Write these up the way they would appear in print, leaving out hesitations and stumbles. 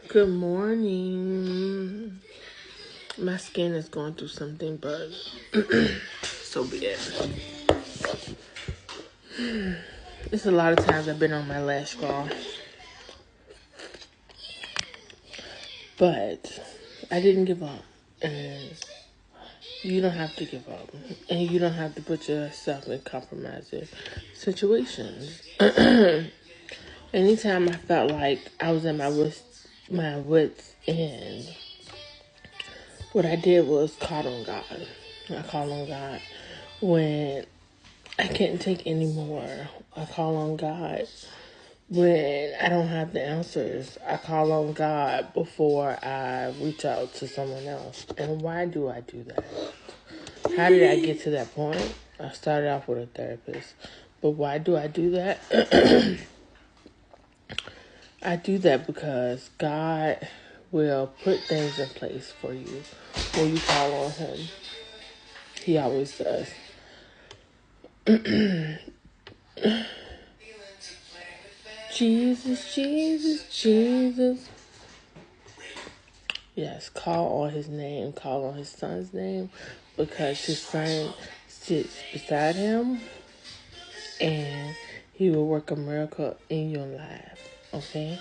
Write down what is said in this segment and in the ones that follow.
Good morning. My skin is going through something, but so be it. It's a lot of times I've been on my last straw, but I didn't give up. And you don't have to give up. And you don't have to put yourself in compromising situations. Anytime I felt like I was at my wits end, what I did was call on God. I call on God when I can't take anymore. I call on God when I don't have the answers. I call on God before I reach out to someone else. And why do I do that? How did I get to that point? I started off with a therapist. But why do I do that? I do that because God will put things in place for you when you call on Him. He always does. Jesus, Jesus, Jesus. Yes, call on His name. Call on His Son's name, because His Son sits beside Him and He will work a miracle in your life. Okay?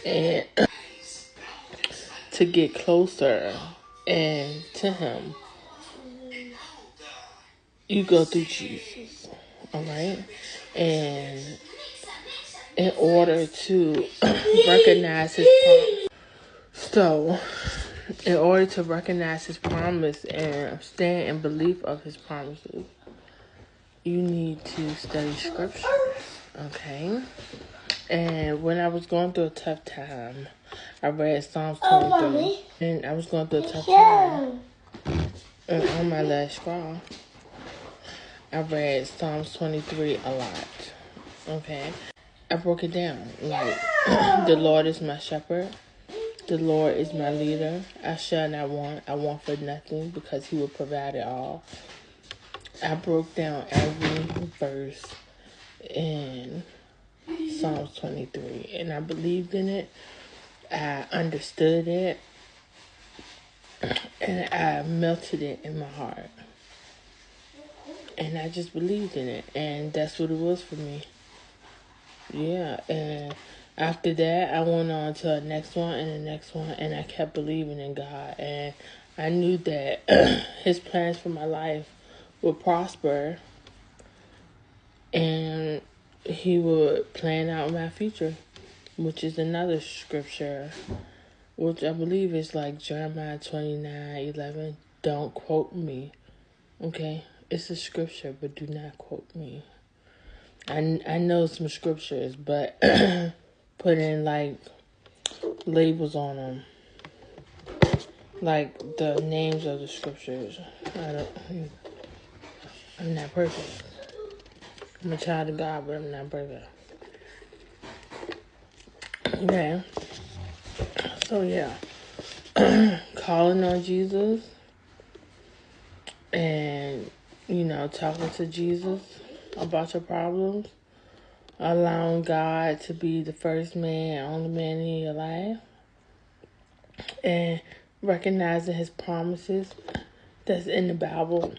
And to get closer and to Him, you go through Jesus. Alright? And in order to recognize His promise. So, in order to recognize His promise and stand in belief of His promises, you need to study scripture. Okay? And when I was going through a tough time, I read Psalms 23. And I was going through a tough time. And on my last scroll, I read Psalms 23 a lot. Okay? I broke it down. Like, the Lord is my shepherd. The Lord is my leader. I shall not want. I want for nothing, because He will provide it all. I broke down every verse in Psalms 23, and I believed in it. I understood it, and I melted it in my heart. And I just believed in it, and that's what it was for me. Yeah, and after that, I went on to the next one and the next one, and I kept believing in God. And I knew that His plans for my life would prosper, and He would plan out my future, which is another scripture, which I believe is like Jeremiah 29:11. Don't quote me, okay? It's a scripture, but do not quote me. I know some scriptures, but put in like labels on them, like the names of the scriptures. I'm not perfect. I'm a child of God, but I'm not perfect. Okay. So yeah, calling on Jesus and talking to Jesus about your problems, allowing God to be the first man, only man in your life, and recognizing His promises that's in the Bible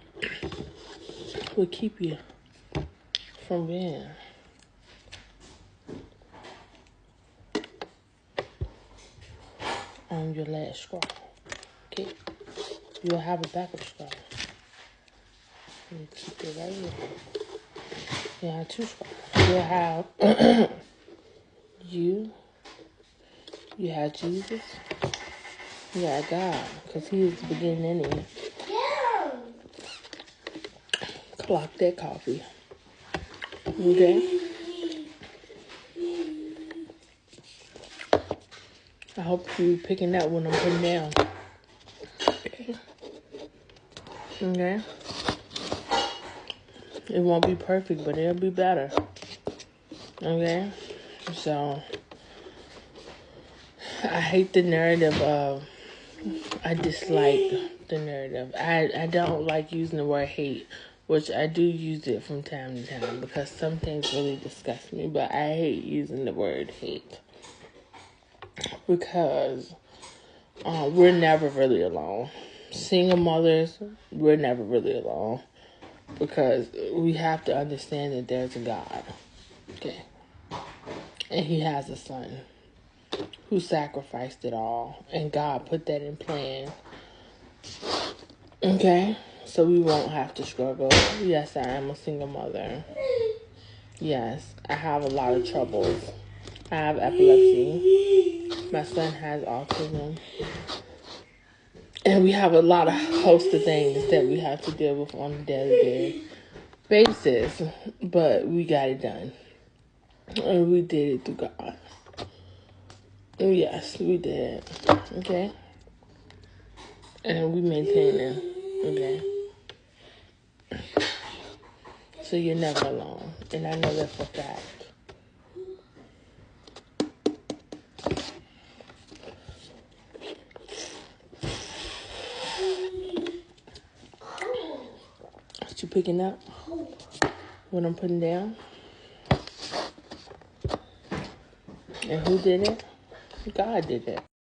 will keep you from being on your last straw. Okay? You'll have a backup straw. You keep it right here. You have two straws. You'll have you have Jesus, you have God, because He is the beginning and the end. Clock that coffee. Okay? I hope you're picking up what I'm putting down. Okay? It won't be perfect, but it'll be better. Okay? So, I hate the narrative of, I dislike the narrative. I don't like using the word hate, which I do use it from time to time because some things really disgust me, but I hate using the word hate. because we're never really alone. Single mothers, we're never really alone because we have to understand that there's a God, okay? And he has a son who sacrificed it all, and God put that in plan, okay? So we won't have to struggle. Yes, I am a single mother. Yes, I have a lot of troubles. I have epilepsy. My son has autism. And we have a lot of host of things that we have to deal with on a day-to-day basis. But we got it done. And we did it through God. Yes, we did. Okay? And we maintain it. Okay? So you're never alone. And I know that for a fact. What you picking up? What I'm putting down? And who did it? God did it.